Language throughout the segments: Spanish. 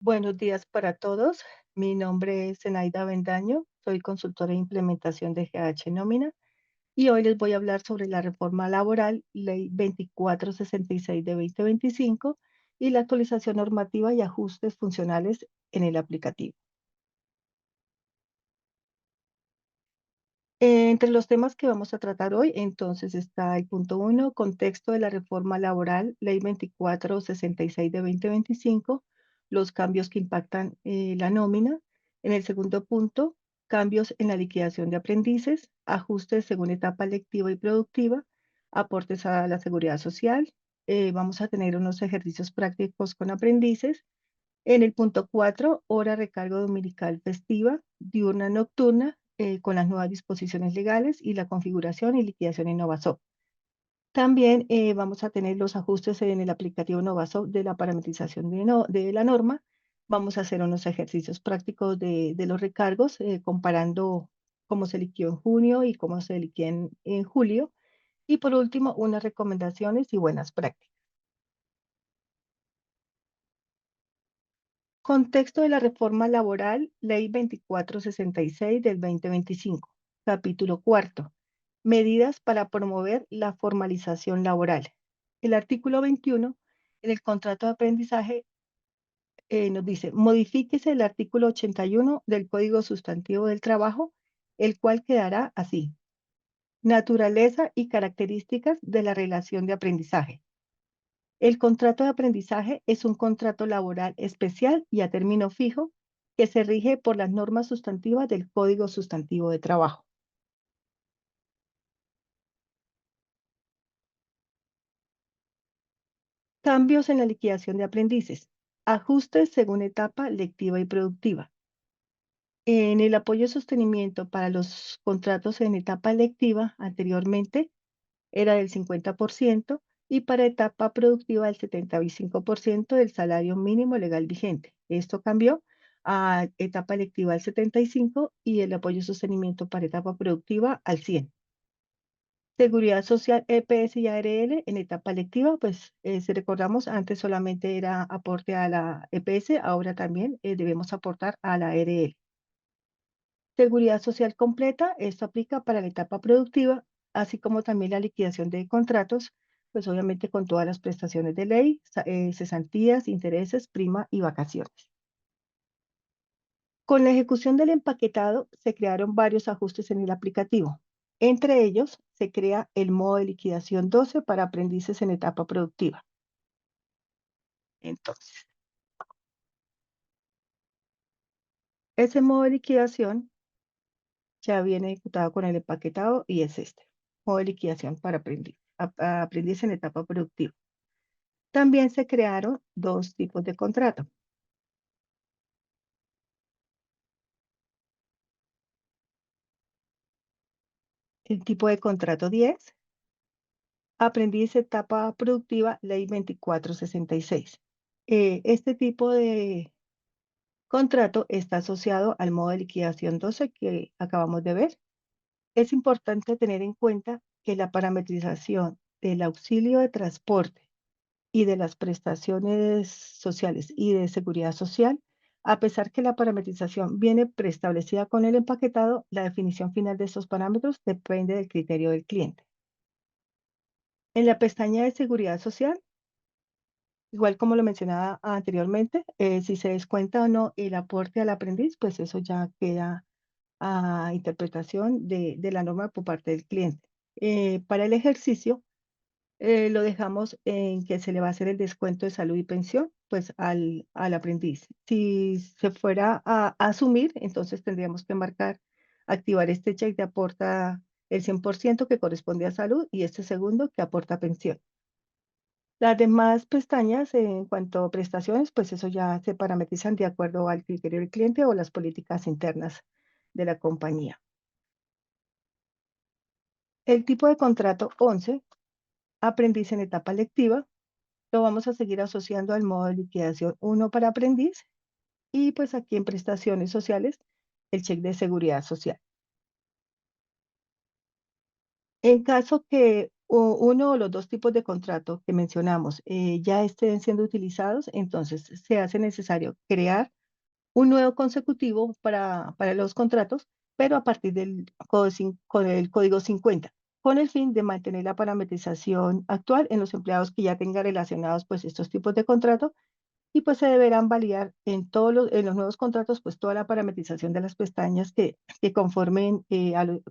Buenos días para todos. Mi nombre es Zenaida Bendaño, soy consultora de implementación de GH Nómina y hoy les voy a hablar sobre la reforma laboral, Ley 2466 de 2025 y la actualización normativa y ajustes funcionales en el aplicativo. Entre los temas que vamos a tratar hoy, entonces está el punto 1, contexto de la reforma laboral, Ley 2466 de 2025, los cambios que impactan la nómina. En el segundo punto, cambios en la liquidación de aprendices, ajustes según etapa lectiva y productiva, aportes a la seguridad social. Vamos a tener unos ejercicios prácticos con aprendices. En el punto 4, hora recargo dominical festiva, diurna nocturna, con las nuevas disposiciones legales y la configuración y liquidación en Novasol. También vamos a tener los ajustes en el aplicativo Novasol de la parametrización de la norma. Vamos a hacer unos ejercicios prácticos de los recargos, comparando cómo se liquidó en junio y cómo se liquida en julio. Y por último, unas recomendaciones y buenas prácticas. Contexto de la reforma laboral, Ley 2466 del 2025. Capítulo cuarto. Medidas para promover la formalización laboral. El artículo 21 en el contrato de aprendizaje nos dice, modifíquese el artículo 81 del Código Sustantivo del Trabajo, el cual quedará así. Naturaleza y características de la relación de aprendizaje. El contrato de aprendizaje es un contrato laboral especial y a término fijo que se rige por las normas sustantivas del Código Sustantivo de Trabajo. Cambios en la liquidación de aprendices. Ajustes según etapa lectiva y productiva. En el apoyo y sostenimiento para los contratos en etapa lectiva anteriormente era del 50% y para etapa productiva del 75% del salario mínimo legal vigente. Esto cambió a etapa lectiva al 75% y el apoyo y sostenimiento para etapa productiva al 100%. Seguridad Social, EPS y ARL en etapa lectiva, pues si recordamos, antes solamente era aporte a la EPS, ahora también debemos aportar a la ARL. Seguridad social completa, esto aplica para la etapa productiva, así como también la liquidación de contratos, pues obviamente con todas las prestaciones de ley, cesantías, intereses, prima y vacaciones. Con la ejecución del empaquetado se crearon varios ajustes en el aplicativo. Entre ellos, se crea el modo de liquidación 12 para aprendices en etapa productiva. Entonces, ese modo de liquidación ya viene ejecutado con el empaquetado y es este, modo de liquidación para aprendiz en etapa productiva. También se crearon dos tipos de contrato. El tipo de contrato 10, aprendiz etapa productiva, ley 2466. Este tipo de contrato está asociado al modo de liquidación 12 que acabamos de ver. Es importante tener en cuenta que la parametrización del auxilio de transporte y de las prestaciones sociales y de seguridad social, a pesar que la parametrización viene preestablecida con el empaquetado, la definición final de estos parámetros depende del criterio del cliente. En la pestaña de seguridad social, igual como lo mencionaba anteriormente, si se descuenta o no el aporte al aprendiz, pues eso ya queda a interpretación de la norma por parte del cliente. Para el ejercicio, lo dejamos en que se le va a hacer el descuento de salud y pensión, pues al aprendiz. Si se fuera a asumir, entonces tendríamos que marcar, activar este check de aporta el 100% que corresponde a salud y este segundo que aporta pensión. Las demás pestañas en cuanto a prestaciones, pues eso ya se parametrizan de acuerdo al criterio del cliente o las políticas internas de la compañía. El tipo de contrato 11, aprendiz en etapa lectiva, lo vamos a seguir asociando al modo de liquidación 1 para aprendiz y pues aquí en prestaciones sociales el cheque de seguridad social. En caso que uno o los dos tipos de contrato que mencionamos ya estén siendo utilizados, entonces se hace necesario crear un nuevo consecutivo para los contratos, pero a partir con el código 50, con el fin de mantener la parametrización actual en los empleados que ya tengan relacionados pues estos tipos de contrato y pues se deberán validar en los nuevos contratos pues toda la parametrización de las pestañas que conformen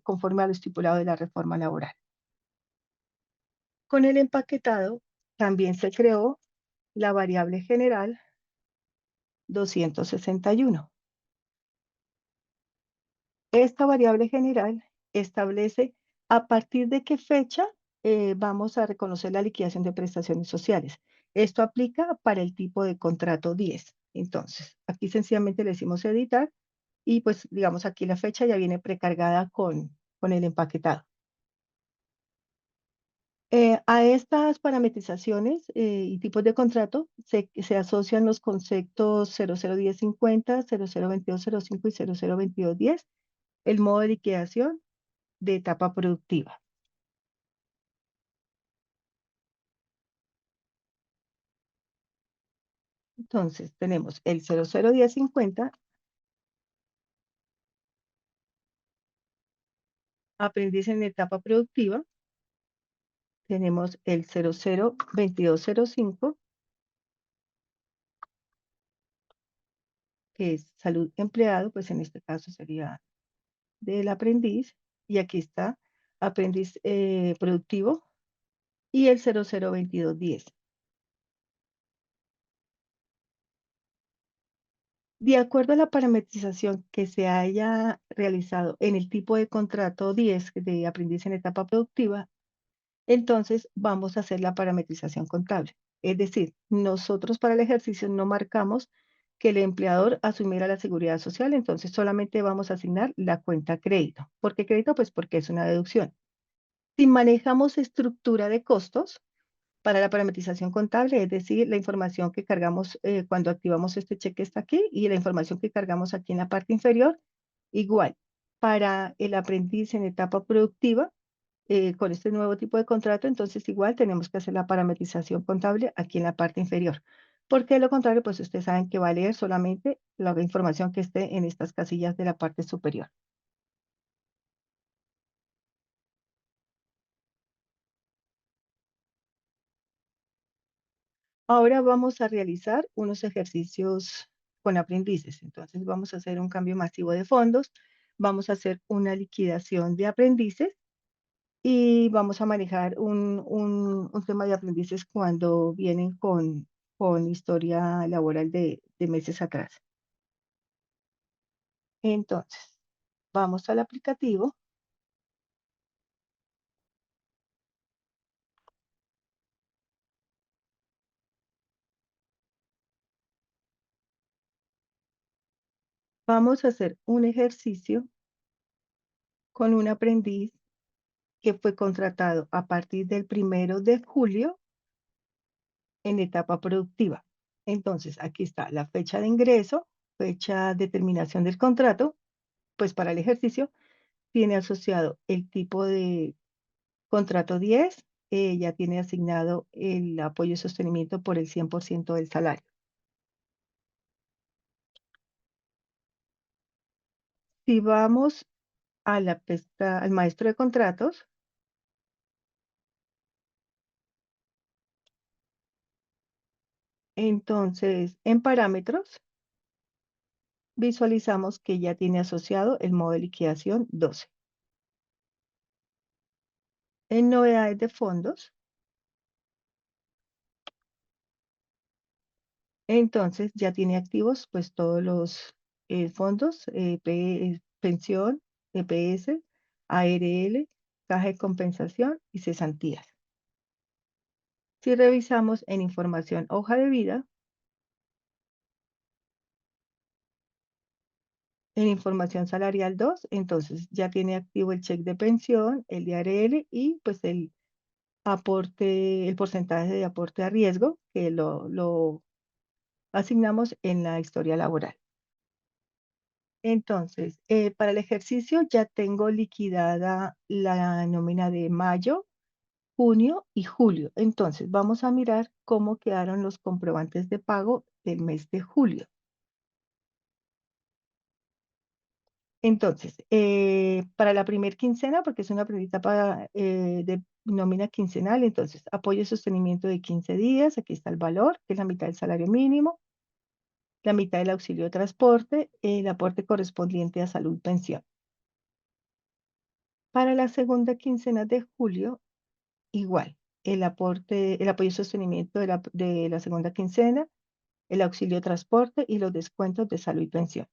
conforme a lo estipulado de la reforma laboral. Con el empaquetado también se creó la variable general 261. Esta variable general establece a partir de qué fecha vamos a reconocer la liquidación de prestaciones sociales. Esto aplica para el tipo de contrato 10. Entonces, aquí sencillamente le decimos editar y pues digamos aquí la fecha ya viene precargada con el empaquetado. A estas parametrizaciones y tipos de contrato se asocian los conceptos 001050, 002205 y 002210, el modo de liquidación de etapa productiva. Entonces, tenemos el 001050, aprendiz en etapa productiva, tenemos el 002205, que es salud empleado, pues en este caso sería del aprendiz, y aquí está aprendiz productivo, y el 002210. De acuerdo a la parametrización que se haya realizado en el tipo de contrato 10 de aprendiz en etapa productiva, entonces vamos a hacer la parametrización contable. Es decir, nosotros para el ejercicio no marcamos que el empleador asumiera la seguridad social, entonces solamente vamos a asignar la cuenta crédito. ¿Por qué crédito? Pues porque es una deducción. Si manejamos estructura de costos, para la parametrización contable, es decir, la información que cargamos cuando activamos este cheque está aquí y la información que cargamos aquí en la parte inferior, igual. Para el aprendiz en etapa productiva, con este nuevo tipo de contrato, entonces igual tenemos que hacer la parametrización contable aquí en la parte inferior. Porque de lo contrario, pues ustedes saben que va a leer solamente la información que esté en estas casillas de la parte superior. Ahora vamos a realizar unos ejercicios con aprendices. Entonces vamos a hacer un cambio masivo de fondos, vamos a hacer una liquidación de aprendices y vamos a manejar un tema de aprendices cuando vienen con historia laboral de meses atrás. Entonces, vamos al aplicativo, vamos a hacer un ejercicio con un aprendiz que fue contratado a partir del 1 de julio en etapa productiva. Entonces, aquí está la fecha de ingreso, fecha de terminación del contrato, pues para el ejercicio tiene asociado el tipo de contrato 10, ya tiene asignado el apoyo y sostenimiento por el 100% del salario. Si vamos a al maestro de contratos, entonces en parámetros visualizamos que ya tiene asociado el modo de liquidación 12. En novedades de fondos, entonces ya tiene activos pues todos los fondos, pensión, EPS, ARL, caja de compensación y cesantías. Si revisamos en información hoja de vida, en información salarial 2, entonces ya tiene activo el cheque de pensión, el de ARL y pues el aporte, el porcentaje de aporte a riesgo que lo asignamos en la historia laboral. Entonces, para el ejercicio ya tengo liquidada la nómina de mayo, junio y julio. Entonces, vamos a mirar cómo quedaron los comprobantes de pago del mes de julio. Entonces, para la primer quincena, porque es una etapa de nómina quincenal, entonces, apoyo y sostenimiento de 15 días, aquí está el valor, que es la mitad del salario mínimo, la mitad del auxilio de transporte, el aporte correspondiente a salud pensión. Para la segunda quincena de julio, igual, el aporte, el apoyo y sostenimiento de la segunda quincena, el auxilio de transporte y los descuentos de salud y pensión.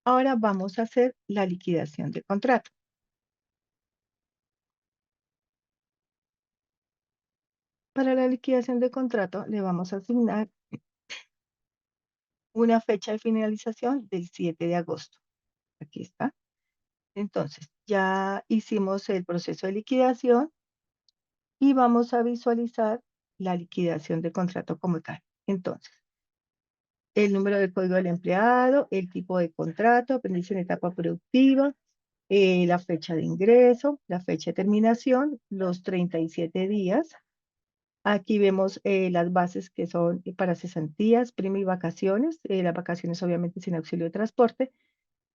Ahora vamos a hacer la liquidación de contrato. Para la liquidación de contrato le vamos a asignar una fecha de finalización del 7 de agosto. Aquí está. Entonces, ya hicimos el proceso de liquidación y vamos a visualizar la liquidación de contrato como tal. Entonces, el número de código del empleado, el tipo de contrato, aprendiz en etapa productiva, la fecha de ingreso, la fecha de terminación, los 37 días. Aquí vemos las bases que son para cesantías, prima y vacaciones. Las vacaciones obviamente sin auxilio de transporte.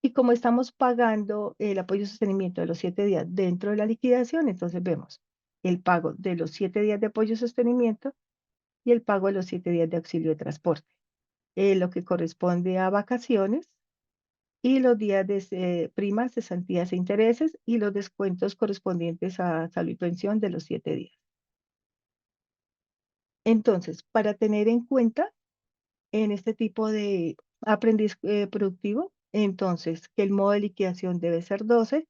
Y como estamos pagando el apoyo y sostenimiento de los 7 días dentro de la liquidación, entonces vemos el pago de los 7 días de apoyo y sostenimiento y el pago de los 7 días de auxilio de transporte. Lo que corresponde a vacaciones y los días de primas, cesantías e intereses y los descuentos correspondientes a salud y pensión de los 7 días. Entonces, para tener en cuenta en este tipo de aprendiz productivo, entonces que el modo de liquidación debe ser 12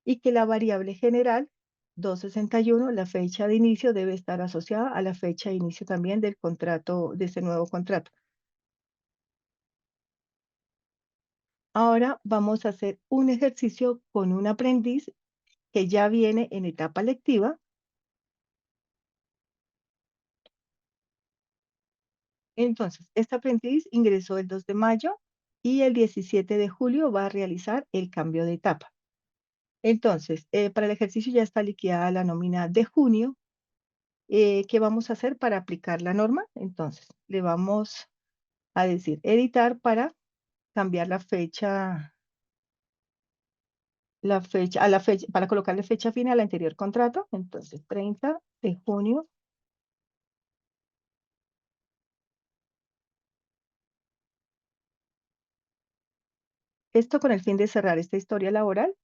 y que la variable general 261, la fecha de inicio, debe estar asociada a la fecha de inicio también del contrato, de ese nuevo contrato. Ahora vamos a hacer un ejercicio con un aprendiz que ya viene en etapa lectiva. Entonces, este aprendiz ingresó el 2 de mayo y el 17 de julio va a realizar el cambio de etapa. Entonces, para el ejercicio ya está liquidada la nómina de junio. ¿Qué vamos a hacer para aplicar la norma? Entonces, le vamos a decir editar para cambiar a la fecha, para colocarle fecha final al anterior contrato. Entonces, 30 de junio. Esto con el fin de cerrar esta historia laboral.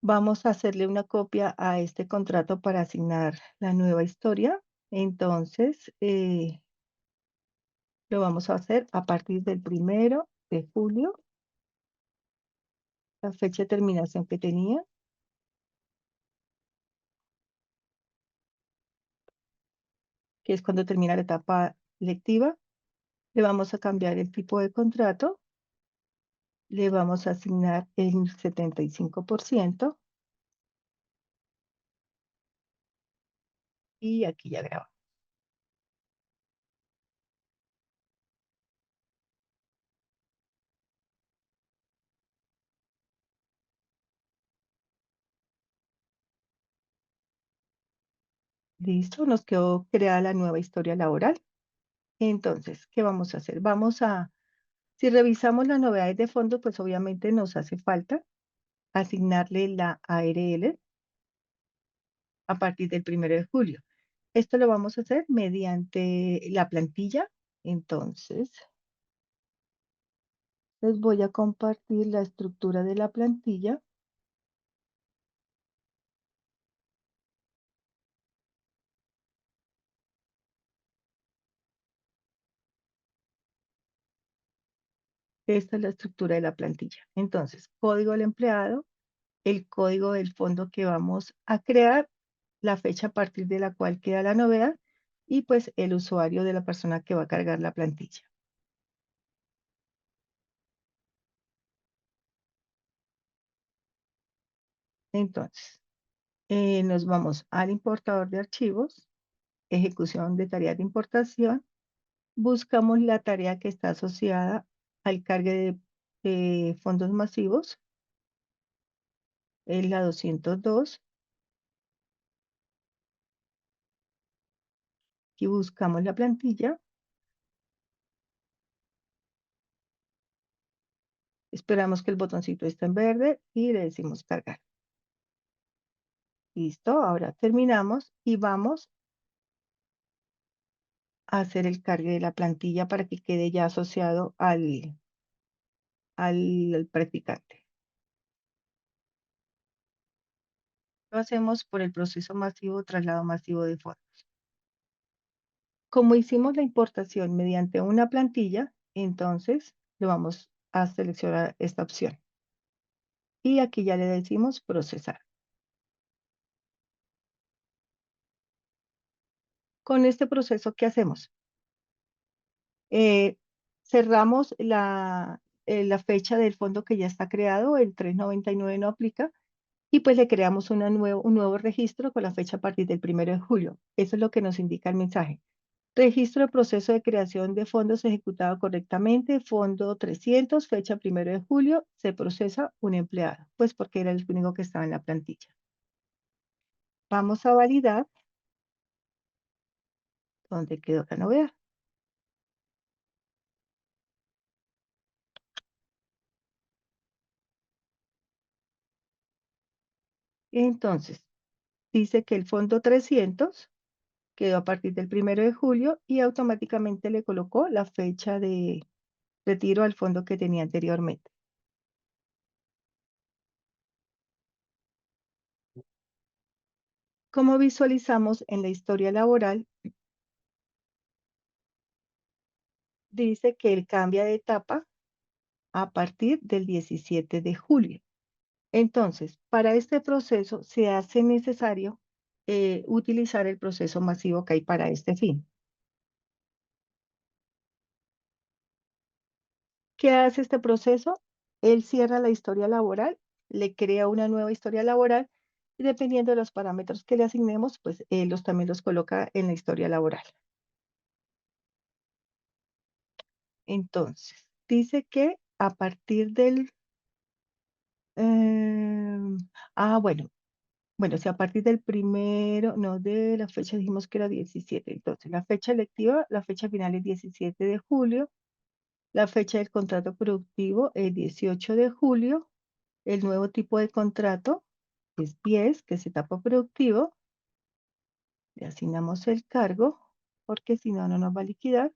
Vamos a hacerle una copia a este contrato para asignar la nueva historia. Entonces, lo vamos a hacer a partir del 1 de julio, la fecha de terminación que tenía, que es cuando termina la etapa lectiva. Le vamos a cambiar el tipo de contrato, le vamos a asignar el 75% y aquí ya grabamos. Listo, nos quedó creada la nueva historia laboral. Entonces, ¿qué vamos a hacer? Si revisamos las novedades de fondo, pues obviamente nos hace falta asignarle la ARL a partir del 1 de julio. Esto lo vamos a hacer mediante la plantilla. Entonces, les voy a compartir la estructura de la plantilla. Esta es la estructura de la plantilla. Entonces, código del empleado, el código del fondo que vamos a crear, la fecha a partir de la cual queda la novedad y pues el usuario de la persona que va a cargar la plantilla. Entonces, nos vamos al importador de archivos, ejecución de tareas de importación, buscamos la tarea que está asociada al cargue de fondos masivos es la 202 y buscamos la plantilla. Esperamos que el botoncito esté en verde y le decimos cargar. Listo, ahora terminamos y vamos a hacer el cargue de la plantilla para que quede ya asociado al practicante. Lo hacemos por el proceso masivo, traslado masivo de fondos. Como hicimos la importación mediante una plantilla, entonces lo vamos a seleccionar esta opción. Y aquí ya le decimos procesar. Con este proceso, ¿qué hacemos? Cerramos la fecha del fondo que ya está creado, el 399 no aplica, y pues le creamos un nuevo registro con la fecha a partir del 1 de julio. Eso es lo que nos indica el mensaje. Registro de proceso de creación de fondos ejecutado correctamente, fondo 300, fecha 1 de julio, se procesa un empleado, pues porque era el único que estaba en la plantilla. Vamos a validar dónde quedó la novedad. Entonces, dice que el fondo 300 quedó a partir del 1 de julio y automáticamente le colocó la fecha de retiro al fondo que tenía anteriormente. Como visualizamos en la historia laboral, dice que él cambia de etapa a partir del 17 de julio. Entonces, para este proceso se hace necesario utilizar el proceso masivo que hay para este fin. ¿Qué hace este proceso? Él cierra la historia laboral, le crea una nueva historia laboral y dependiendo de los parámetros que le asignemos, pues él también los coloca en la historia laboral. Entonces, dice que a partir del... em, bueno, si a partir del primero, no de la fecha dijimos que era 17, entonces la fecha electiva, la fecha final es 17 de julio, la fecha del contrato productivo es 18 de julio, el nuevo tipo de contrato es 10, que es etapa productivo, le asignamos el cargo, porque si no, no nos va a liquidar.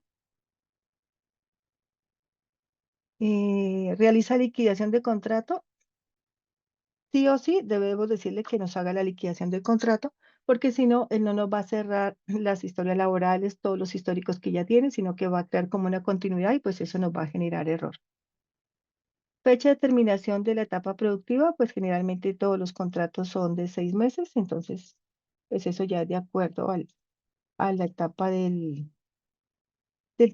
Realiza liquidación de contrato, sí o sí debemos decirle que nos haga la liquidación del contrato, porque si no, él no nos va a cerrar las historias laborales, todos los históricos que ya tiene, sino que va a crear como una continuidad y pues eso nos va a generar error. Fecha de terminación de la etapa productiva, pues generalmente todos los contratos son de 6 meses, entonces pues eso ya es de acuerdo a la etapa del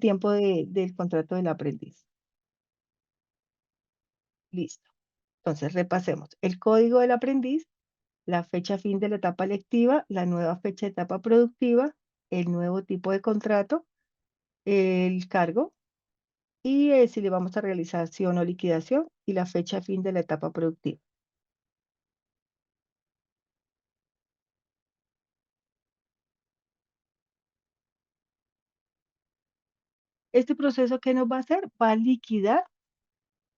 tiempo del contrato del aprendiz. Listo. Entonces repasemos. El código del aprendiz, la fecha fin de la etapa lectiva, la nueva fecha de etapa productiva, el nuevo tipo de contrato, el cargo y si le vamos a realizar sí o no liquidación y la fecha fin de la etapa productiva. Este proceso, ¿qué nos va a hacer? Va a liquidar,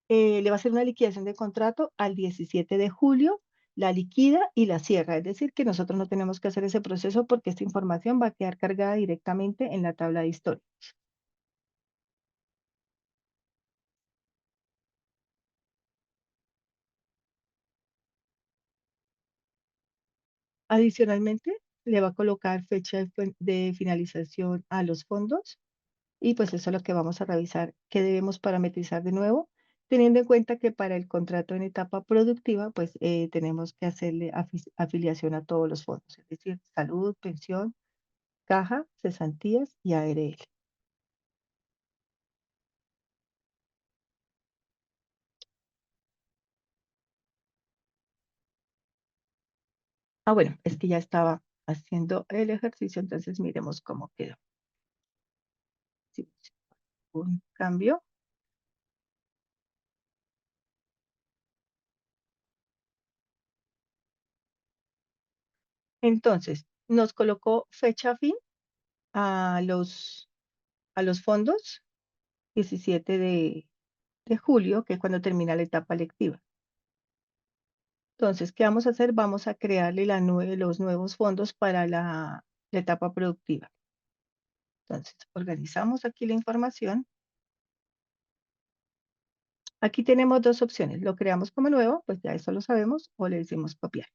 le va a hacer una liquidación de contrato al 17 de julio, la liquida y la cierra. Es decir, que nosotros no tenemos que hacer ese proceso porque esta información va a quedar cargada directamente en la tabla de historia. Adicionalmente, le va a colocar fecha de finalización a los fondos y pues eso es lo que vamos a revisar, que debemos parametrizar de nuevo, teniendo en cuenta que para el contrato en etapa productiva, pues tenemos que hacerle afiliación a todos los fondos, es decir, salud, pensión, caja, cesantías y ARL. Bueno, es que ya estaba haciendo el ejercicio, entonces miremos cómo quedó. Sí, un cambio. Entonces, nos colocó fecha fin a los fondos, 17 de julio, que es cuando termina la etapa lectiva. Entonces, ¿qué vamos a hacer? Vamos a crearle los nuevos fondos para la etapa productiva. Entonces, organizamos aquí la información. Aquí tenemos dos opciones. Lo creamos como nuevo, pues ya eso lo sabemos, o le decimos copiar.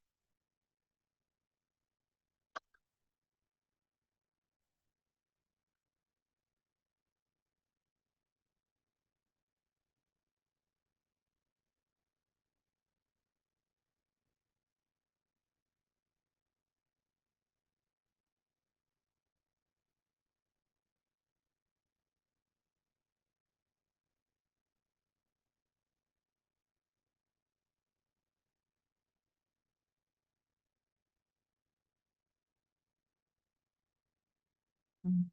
Mm,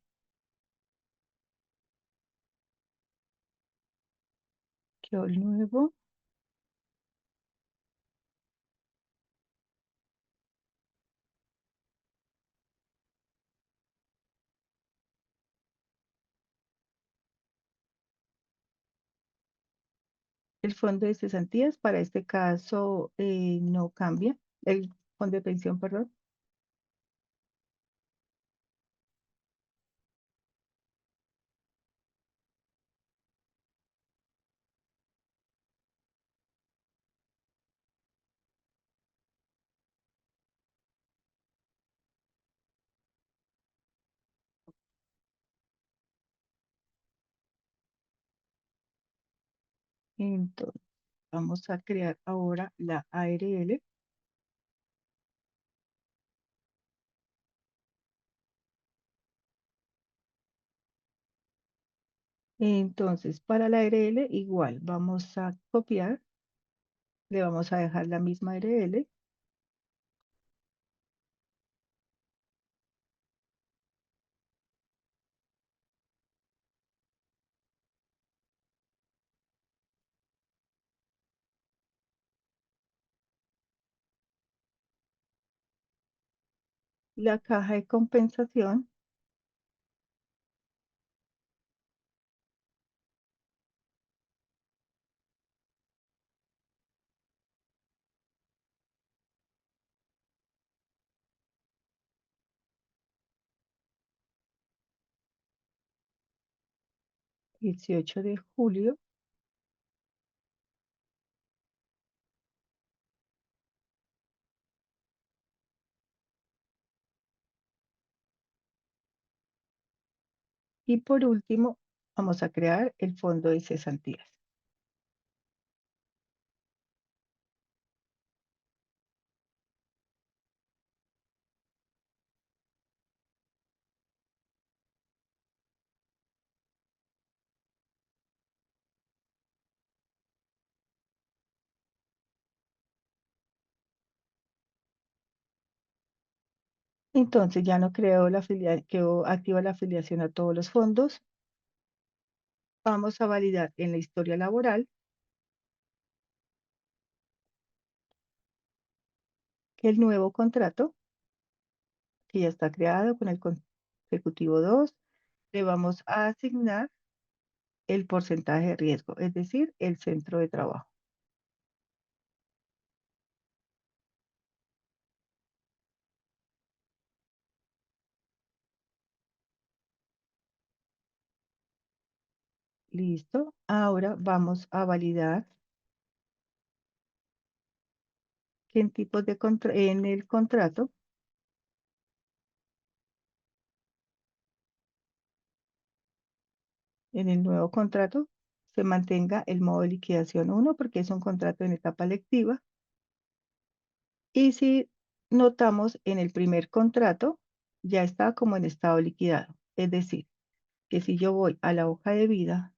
Quedó el nuevo. El fondo de cesantías, para este caso, no cambia. El fondo de pensión, perdón. Entonces, vamos a crear ahora la ARL. Entonces, para la ARL igual, vamos a copiar, le vamos a dejar la misma ARL. La caja de compensación, 18 de julio. Y por último, vamos a crear el fondo de cesantías. Entonces ya no creo quedó activa la afiliación a todos los fondos. Vamos a validar en la historia laboral que el nuevo contrato, que ya está creado con el consecutivo 2, le vamos a asignar el porcentaje de riesgo, es decir, el centro de trabajo. Listo. Ahora vamos a validar que en tipos en el contrato, en el nuevo contrato, se mantenga el modo de liquidación 1 porque es un contrato en etapa lectiva. Y si notamos en el primer contrato, ya está como en estado liquidado. Es decir, que si yo voy a la hoja de vida,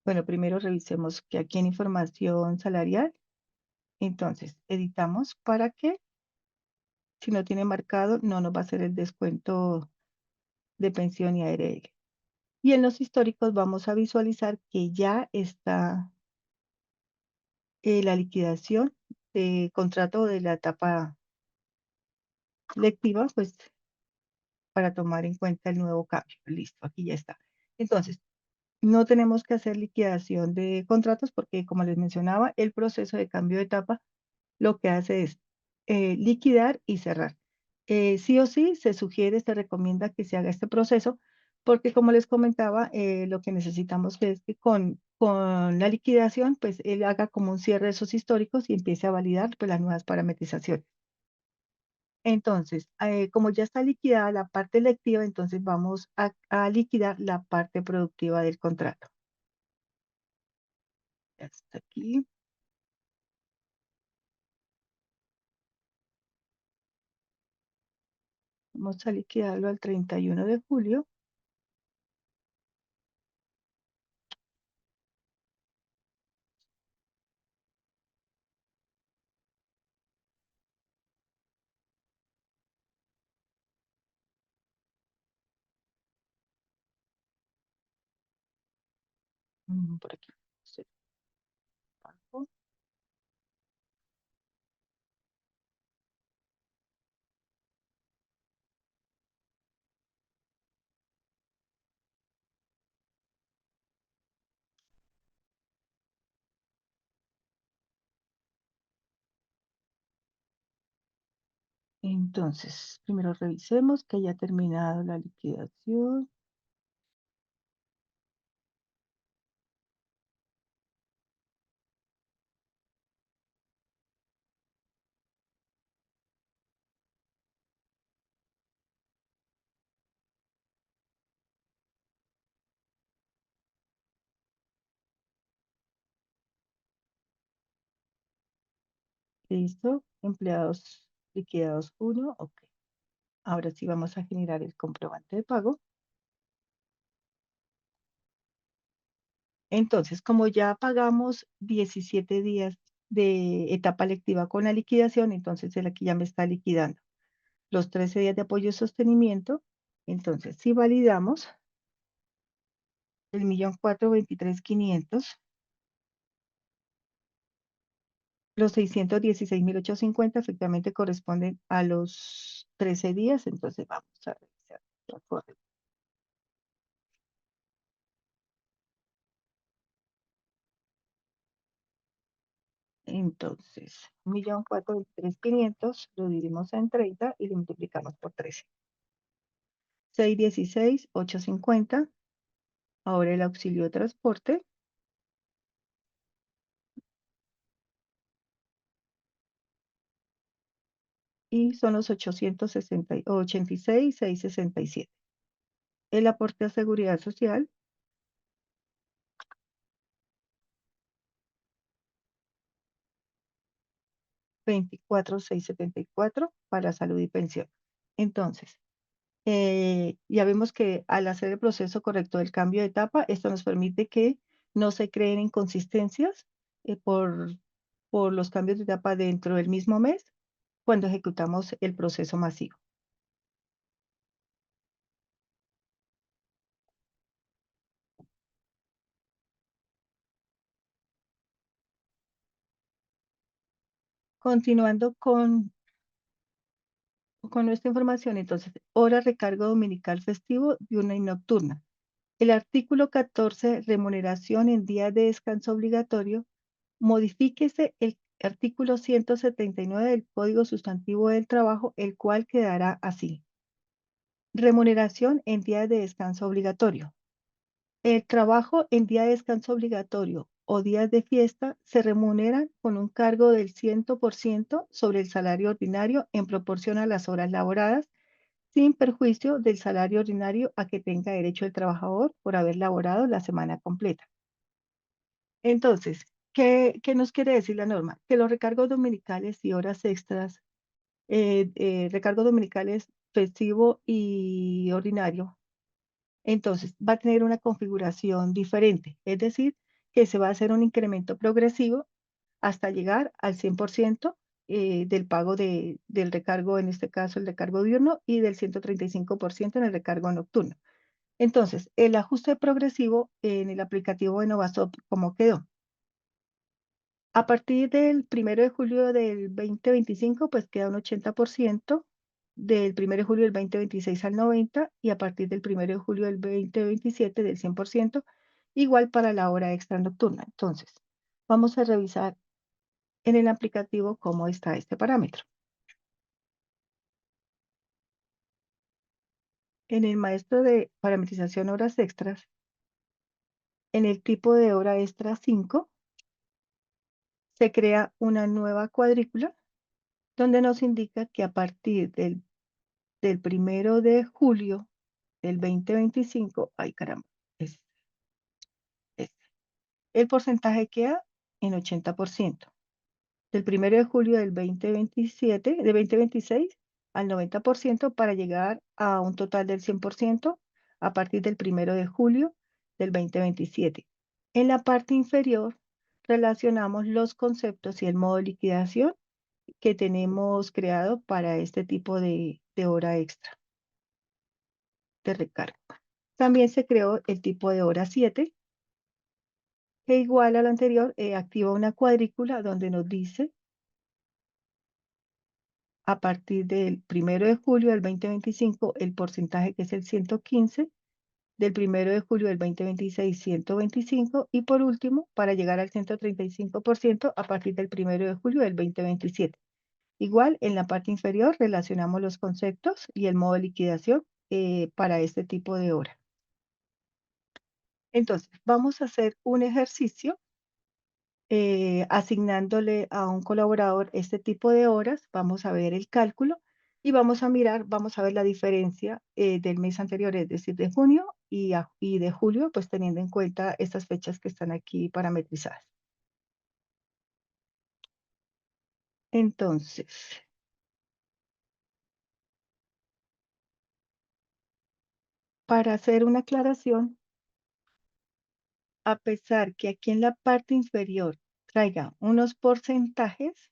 bueno, primero revisemos que aquí en información salarial, entonces editamos para que si no tiene marcado, no nos va a hacer el descuento de pensión y ARL. Y en los históricos vamos a visualizar que ya está la liquidación contrato de la etapa lectiva, pues para tomar en cuenta el nuevo cambio. Listo, aquí ya está. Entonces, no tenemos que hacer liquidación de contratos porque, como les mencionaba, el proceso de cambio de etapa lo que hace es liquidar y cerrar. Sí o sí, se sugiere, se recomienda que se haga este proceso porque, como les comentaba, lo que necesitamos es que con la liquidación, pues él haga como un cierre de esos históricos y empiece a validar pues, las nuevas parametrizaciones. Entonces, como ya está liquidada la parte lectiva, entonces vamos a liquidar la parte productiva del contrato. Ya está aquí. Vamos a liquidarlo al 31 de julio. Por aquí. Sí, abajo. Entonces, primero revisemos que haya terminado la liquidación. Listo. Empleados liquidados 1. Ok. Ahora sí vamos a generar el comprobante de pago. Entonces, como ya pagamos 17 días de etapa lectiva con la liquidación, entonces él aquí ya me está liquidando los 13 días de apoyo y sostenimiento. Entonces, si validamos el 1.423.500, los 616.850 efectivamente corresponden a los 13 días, entonces vamos a revisar la forma. Entonces, 1.423.500 lo dividimos en 30 y lo multiplicamos por 13. 616.850. Ahora el auxilio de transporte y son los 86.667. El aporte a seguridad social, 24.674 para salud y pensión. Entonces, ya vemos que al hacer el proceso correcto del cambio de etapa, esto nos permite que no se creen inconsistencias por los cambios de etapa dentro del mismo mes cuando ejecutamos el proceso masivo. Continuando con nuestra información, entonces, hora recargo dominical festivo, diurna y nocturna. El artículo 14, remuneración en día de descanso obligatorio, modifíquese el artículo 179 del Código Sustantivo del Trabajo, el cual quedará así. Remuneración en día de descanso obligatorio. El trabajo en día de descanso obligatorio o días de fiesta se remuneran con un cargo del 100% sobre el salario ordinario en proporción a las horas laboradas, sin perjuicio del salario ordinario a que tenga derecho el trabajador por haber laborado la semana completa. Entonces, ¿qué nos quiere decir la norma? Que los recargos dominicales y horas extras, recargos dominicales festivo y ordinario, entonces va a tener una configuración diferente, es decir, que se va a hacer un incremento progresivo hasta llegar al 100% del pago del recargo, en este caso el recargo diurno, y del 135% en el recargo nocturno. Entonces, el ajuste progresivo en el aplicativo de Novasop, ¿cómo quedó? A partir del 1 de julio del 2025, pues queda un 80%, del 1 de julio del 2026 al 90%, y a partir del 1 de julio del 2027 del 100%, igual para la hora extra nocturna. Entonces, vamos a revisar en el aplicativo cómo está este parámetro. En el maestro de parametrización horas extras, en el tipo de hora extra 5, se crea una nueva cuadrícula donde nos indica que a partir del 1 de julio del 2025, ay caramba, es, es, el porcentaje queda en 80%. Del 1 de julio del 2027, de 2026 al 90% para llegar a un total del 100% a partir del 1 de julio del 2027. En la parte inferior relacionamos los conceptos y el modo de liquidación que tenemos creado para este tipo de hora extra de recarga. También se creó el tipo de hora 7, que igual al anterior activa una cuadrícula donde nos dice a partir del 1 de julio del 2025 el porcentaje que es el 115, del 1 de julio del 2026 125 y por último para llegar al 135% a partir del 1 de julio del 2027. Igual en la parte inferior relacionamos los conceptos y el modo de liquidación para este tipo de hora. Entonces, vamos a hacer un ejercicio asignándole a un colaborador este tipo de horas, vamos a ver el cálculo y vamos a mirar, vamos a ver la diferencia del mes anterior, es decir, de junio y de julio, pues teniendo en cuenta estas fechas que están aquí parametrizadas. Entonces, para hacer una aclaración, a pesar que aquí en la parte inferior traiga unos porcentajes,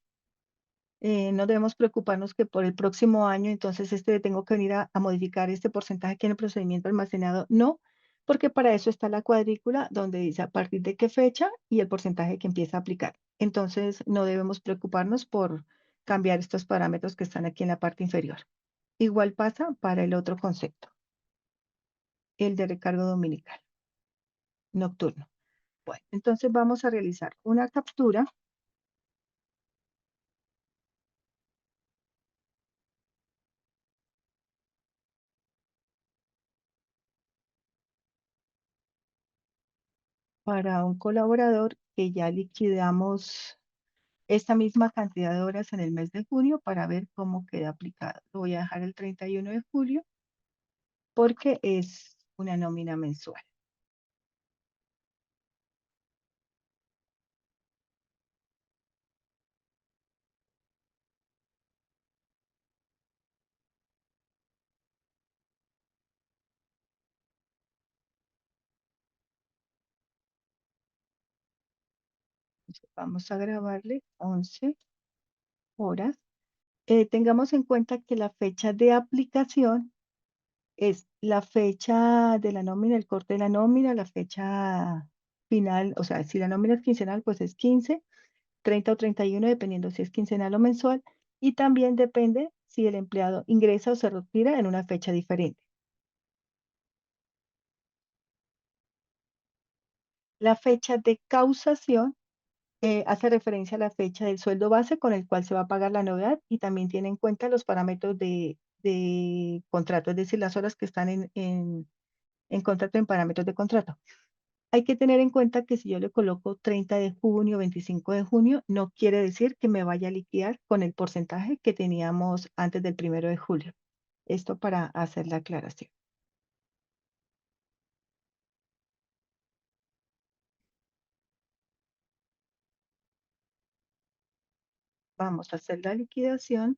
no debemos preocuparnos que por el próximo año, entonces tengo que venir a modificar este porcentaje aquí en el procedimiento almacenado. No, porque para eso está la cuadrícula donde dice a partir de qué fecha y el porcentaje que empieza a aplicar. Entonces, no debemos preocuparnos por cambiar estos parámetros que están aquí en la parte inferior. Igual pasa para el otro concepto, el de recargo dominical, nocturno. Bueno, entonces vamos a realizar una captura para un colaborador que ya liquidamos esta misma cantidad de horas en el mes de junio para ver cómo queda aplicado. Lo voy a dejar el 31 de julio porque es una nómina mensual. Entonces, vamos a grabarle 11 horas. Tengamos en cuenta que la fecha de aplicación es la fecha de la nómina, el corte de la nómina, la fecha final, o sea, si la nómina es quincenal, pues es 15, 30 o 31, dependiendo si es quincenal o mensual, y también depende si el empleado ingresa o se retira en una fecha diferente. La fecha de causación hace referencia a la fecha del sueldo base con el cual se va a pagar la novedad y también tiene en cuenta los parámetros de contrato, es decir, las horas que están en contrato, en parámetros de contrato. Hay que tener en cuenta que si yo le coloco 30 de junio, 25 de junio, no quiere decir que me vaya a liquidar con el porcentaje que teníamos antes del 1 de julio. Esto para hacer la aclaración. Vamos a hacer la liquidación.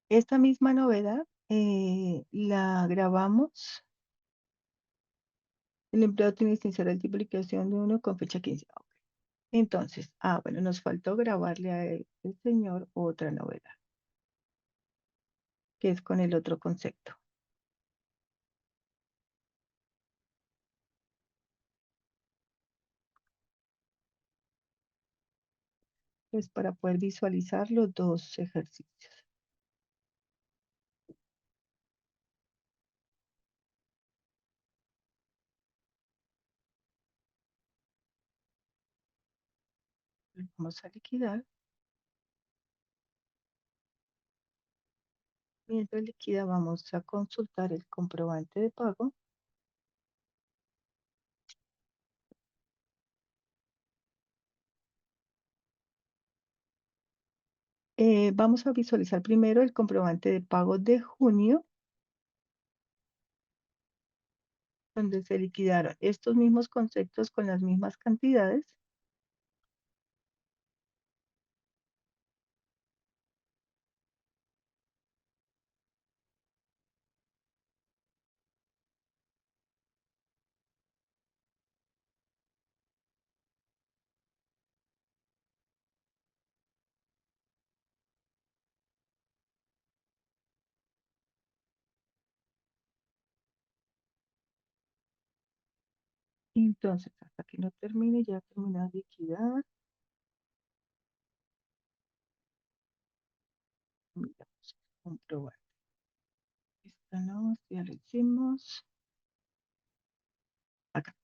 Esta misma novedad la grabamos. El empleado tiene que iniciar el tipo de liquidación de uno con fecha 15. Ok. Entonces, bueno, nos faltó grabarle a el señor otra novedad, que es con el otro concepto. Pues para poder visualizar los dos ejercicios. Vamos a liquidar. Mientras liquida, vamos a consultar el comprobante de pago. Vamos a visualizar primero el comprobante de pago de junio, donde se liquidaron estos mismos conceptos con las mismas cantidades. Entonces, hasta que no termine, ya termina de liquidar. Miramos el comprobante. Esta no, ya lo hicimos. Acá.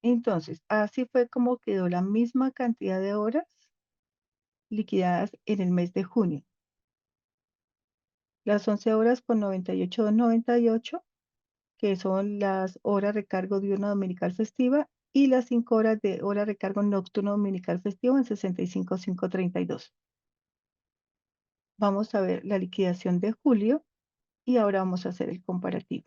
Entonces, así fue como quedó la misma cantidad de horas liquidadas en el mes de junio. Las 11 horas con 98,98, que son las horas recargo diurno dominical festiva, y las 5 horas de hora recargo nocturno dominical festivo en 65,532. Vamos a ver la liquidación de julio y ahora vamos a hacer el comparativo.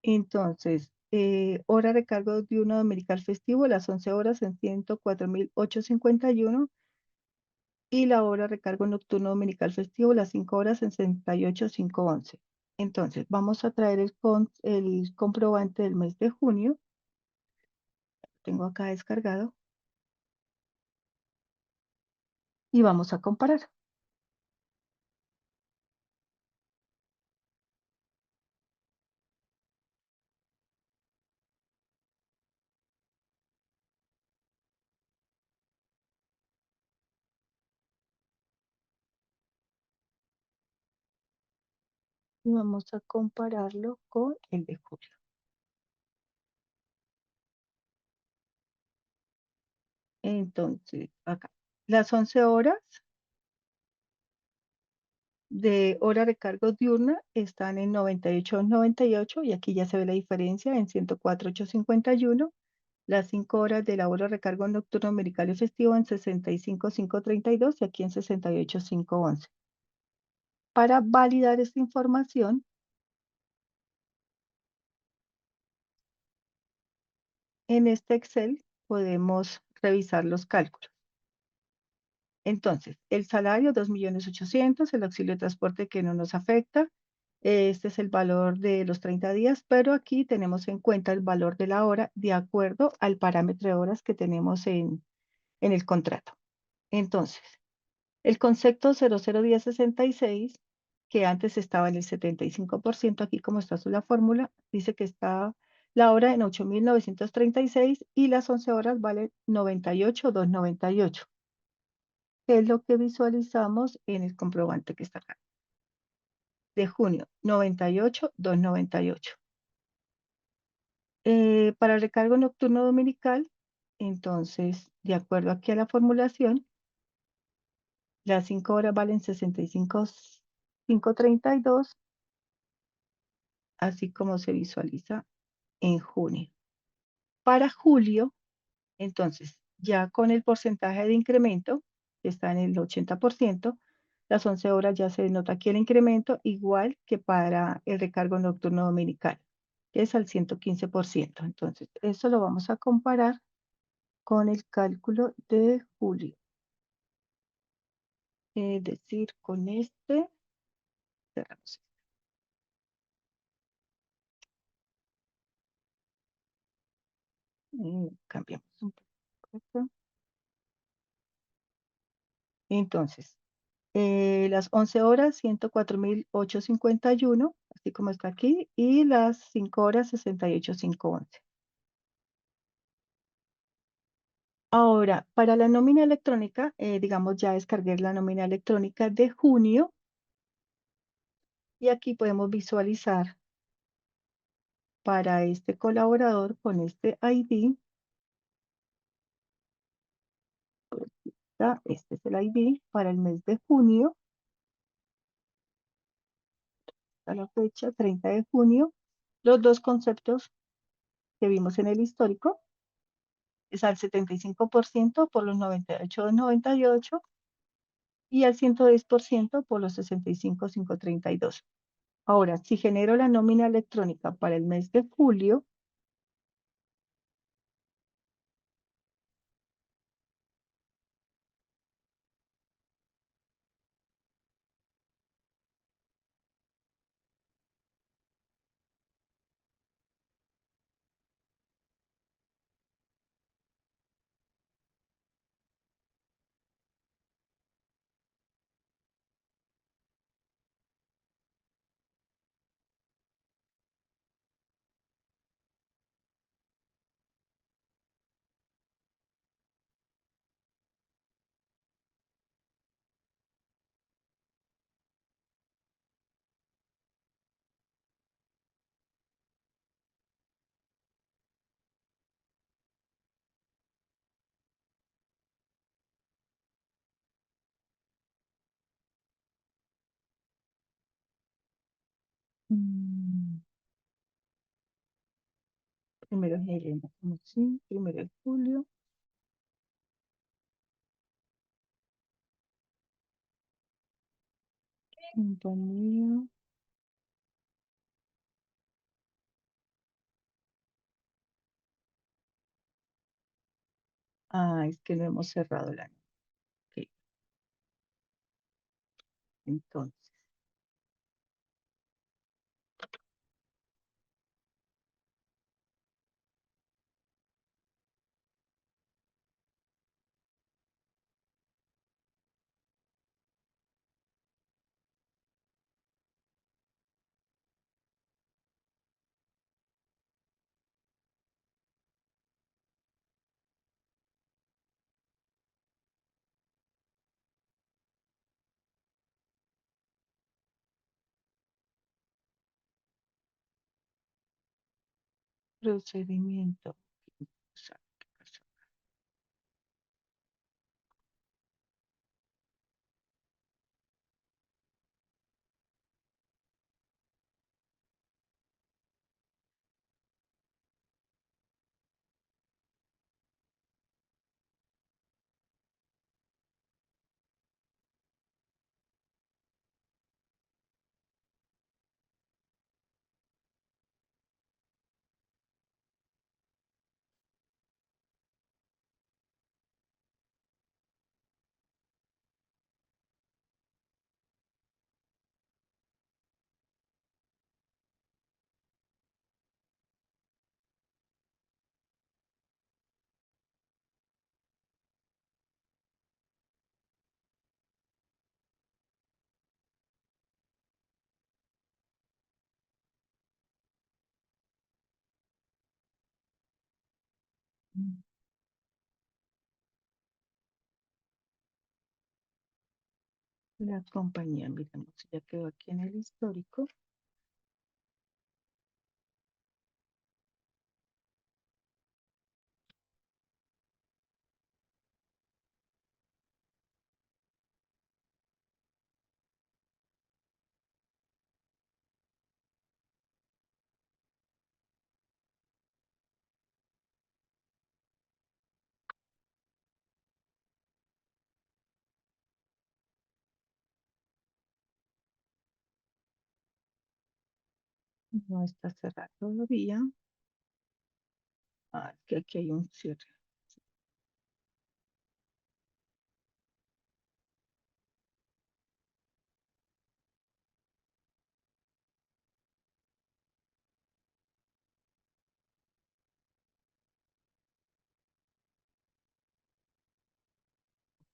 Entonces, hora recargo diurno dominical festivo, las 11 horas en 104,851, y la hora recargo nocturno dominical festivo, las 5 horas en 68,511. Entonces, vamos a traer el comprobante del mes de junio. Tengo acá descargado y vamos a comparar. Y vamos a compararlo con el de julio. Entonces, acá, las 11 horas de hora recargo diurna están en 98,98, y aquí ya se ve la diferencia en 104,851. Las 5 horas de la hora recargo nocturno dominical y festivo en 65,532 y aquí en 68,511. Para validar esta información, en este Excel podemos revisar los cálculos. Entonces, el salario 2,800,000, el auxilio de transporte que no nos afecta. Este es el valor de los 30 días, pero aquí tenemos en cuenta el valor de la hora de acuerdo al parámetro de horas que tenemos en el contrato. Entonces, el concepto 001066, que antes estaba en el 75%, aquí como está la fórmula, dice que está la hora en 8,936 y las 11 horas valen 98,298, que es lo que visualizamos en el comprobante que está acá. De junio, 98,298. Para el recargo nocturno dominical, entonces, de acuerdo aquí a la formulación, las 5 horas valen 65,532, así como se visualiza en junio. Para julio, entonces, ya con el porcentaje de incremento, que está en el 80%, las 11 horas ya se nota aquí el incremento, igual que para el recargo nocturno dominical, que es al 115%. Entonces, eso lo vamos a comparar con el cálculo de julio. Es decir, con este, cerramos. Cambiamos un poco acá. Entonces, las 11 horas, 104,851, así como está aquí, y las 5 horas, 68,511. Ahora, para la nómina electrónica, digamos, ya descargué la nómina electrónica de junio y aquí podemos visualizar para este colaborador con este ID, este es el ID para el mes de junio, a la fecha 30 de junio, los dos conceptos que vimos en el histórico, es al 75% por los 98,98 y al 110% por los 65,532. Ahora, si genero la nómina electrónica para el mes de julio, mm, primero generemos, como sí, primero de julio, compañía, es que no hemos cerrado el año. Ok, entonces, procedimiento. La compañía, miramos si ya quedó aquí en el histórico. No está cerrado todavía. Ah, que aquí hay un cierre.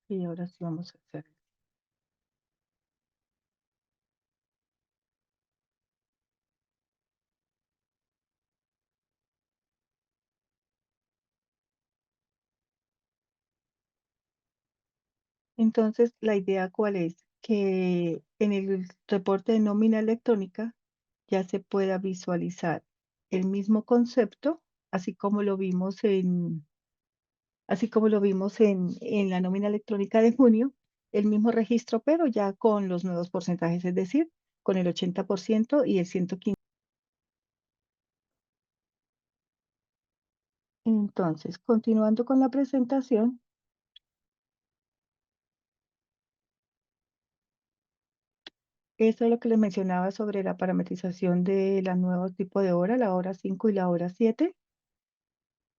Y ahora sí vamos a hacer. Entonces, la idea cuál es? Que en el reporte de nómina electrónica ya se pueda visualizar el mismo concepto, así como lo vimos en la nómina electrónica de junio, el mismo registro, pero ya con los nuevos porcentajes, es decir, con el 80% y el 115. Entonces, continuando con la presentación, esto es lo que les mencionaba sobre la parametrización de la nuevo tipo de hora, la hora 5 y la hora 7.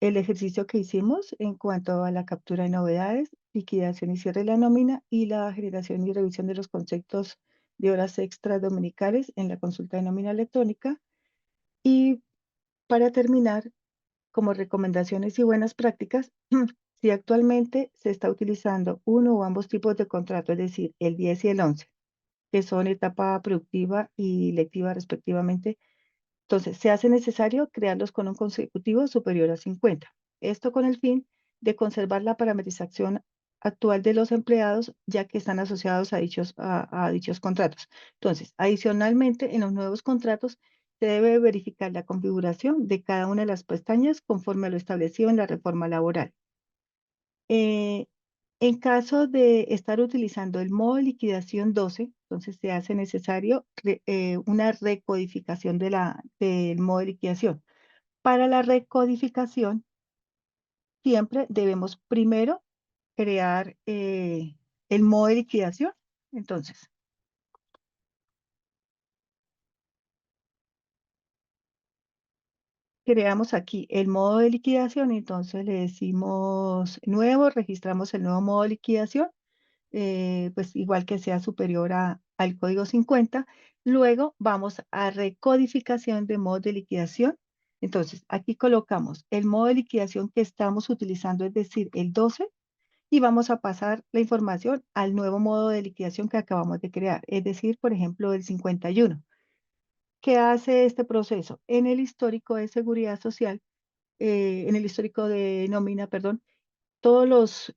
El ejercicio que hicimos en cuanto a la captura de novedades, liquidación y cierre de la nómina y la generación y revisión de los conceptos de horas extras dominicales en la consulta de nómina electrónica. Y para terminar, como recomendaciones y buenas prácticas, si actualmente se está utilizando uno o ambos tipos de contrato, es decir, el 10 y el 11, que son etapa productiva y lectiva respectivamente, entonces, se hace necesario crearlos con un consecutivo superior a 50. Esto con el fin de conservar la parametrización actual de los empleados, ya que están asociados a dichos contratos. Entonces, adicionalmente, en los nuevos contratos se debe verificar la configuración de cada una de las pestañas conforme a lo establecido en la reforma laboral. Eh, en caso de estar utilizando el modo de liquidación 12, entonces se hace necesario una recodificación del modo de liquidación. Para la recodificación, siempre debemos primero crear el modo de liquidación. Entonces, creamos aquí el modo de liquidación, entonces le decimos nuevo, registramos el nuevo modo de liquidación, pues igual que sea superior al código 50. Luego vamos a recodificación de modo de liquidación. Entonces, aquí colocamos el modo de liquidación que estamos utilizando, es decir, el 12, y vamos a pasar la información al nuevo modo de liquidación que acabamos de crear, es decir, por ejemplo, el 51. ¿Qué hace este proceso? En el histórico de seguridad social, en el histórico de nómina, perdón, todos los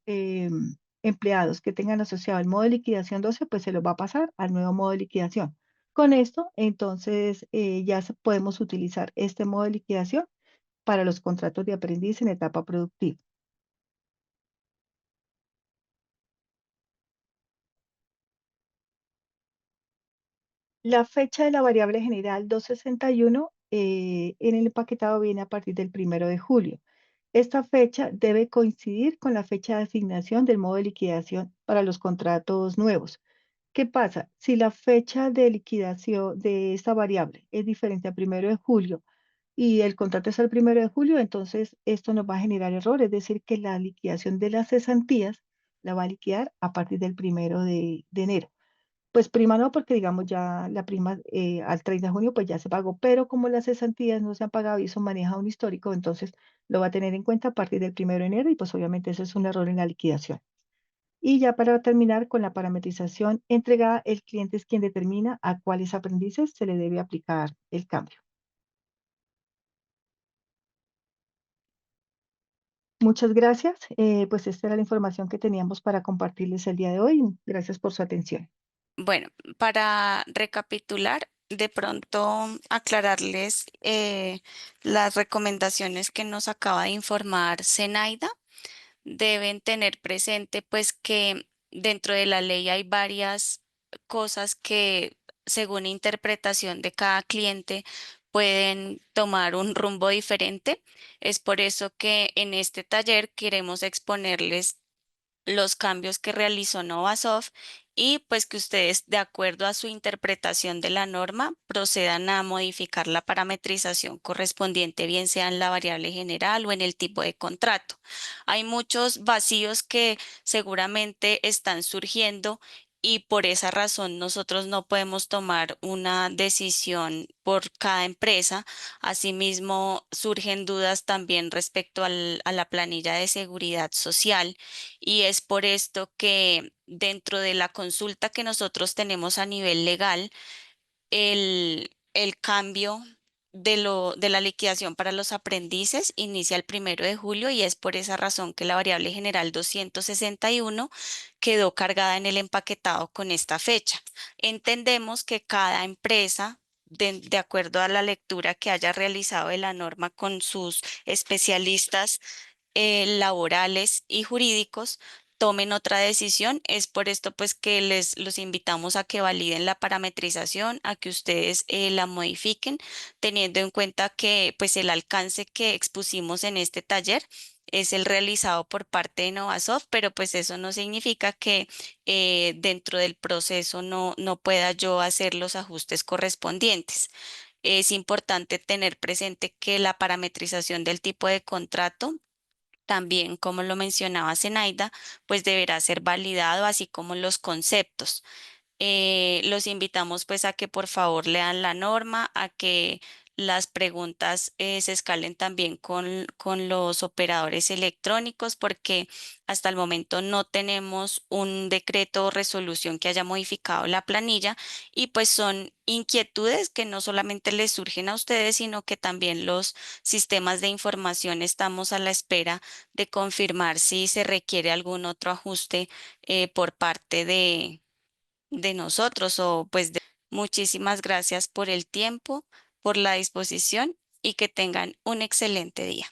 empleados que tengan asociado el modo de liquidación 12, pues se los va a pasar al nuevo modo de liquidación. Con esto, entonces, ya podemos utilizar este modo de liquidación para los contratos de aprendiz en etapa productiva. La fecha de la variable general 261 en el empaquetado viene a partir del 1 de julio. Esta fecha debe coincidir con la fecha de asignación del modo de liquidación para los contratos nuevos. ¿Qué pasa? Si la fecha de liquidación de esta variable es diferente al 1 de julio y el contrato es el 1 de julio, entonces esto nos va a generar error, es decir, que la liquidación de las cesantías la va a liquidar a partir del 1 de enero. Pues prima no, porque digamos ya la prima al 30 de junio pues ya se pagó, pero como las cesantías no se han pagado y eso maneja un histórico, entonces lo va a tener en cuenta a partir del 1 de enero y pues obviamente eso es un error en la liquidación. Y ya para terminar con la parametrización entregada, el cliente es quien determina a cuáles aprendices se le debe aplicar el cambio. Muchas gracias. Pues esta era la información que teníamos para compartirles el día de hoy. Gracias por su atención. Bueno, para recapitular, de pronto aclararles las recomendaciones que nos acaba de informar Zenaida. Deben tener presente pues que dentro de la ley hay varias cosas que según interpretación de cada cliente pueden tomar un rumbo diferente. Es por eso que en este taller queremos exponerles los cambios que realizó Novasoft y pues que ustedes, de acuerdo a su interpretación de la norma, procedan a modificar la parametrización correspondiente, bien sea en la variable general o en el tipo de contrato. Hay muchos vacíos que seguramente están surgiendo y por esa razón nosotros no podemos tomar una decisión por cada empresa. Asimismo, surgen dudas también respecto a la planilla de seguridad social y es por esto que dentro de la consulta que nosotros tenemos a nivel legal, el cambio de la liquidación para los aprendices inicia el 1 de julio y es por esa razón que la variable general 261 quedó cargada en el empaquetado con esta fecha. Entendemos que cada empresa, de acuerdo a la lectura que haya realizado de la norma con sus especialistas laborales y jurídicos, tomen otra decisión. Es por esto pues que les los invitamos a que validen la parametrización, a que ustedes la modifiquen, teniendo en cuenta que pues el alcance que expusimos en este taller es el realizado por parte de Novasoft, pero pues eso no significa que dentro del proceso no pueda yo hacer los ajustes correspondientes. Es importante tener presente que la parametrización del tipo de contrato también, como lo mencionaba Zenaida, pues deberá ser validado, así como los conceptos. Los invitamos pues a que por favor lean la norma, a que las preguntas se escalen también con los operadores electrónicos, porque hasta el momento no tenemos un decreto o resolución que haya modificado la planilla y pues son inquietudes que no solamente les surgen a ustedes, sino que también los sistemas de información estamos a la espera de confirmar si se requiere algún otro ajuste por parte de nosotros o pues muchísimas gracias por el tiempo, por la disposición y que tengan un excelente día.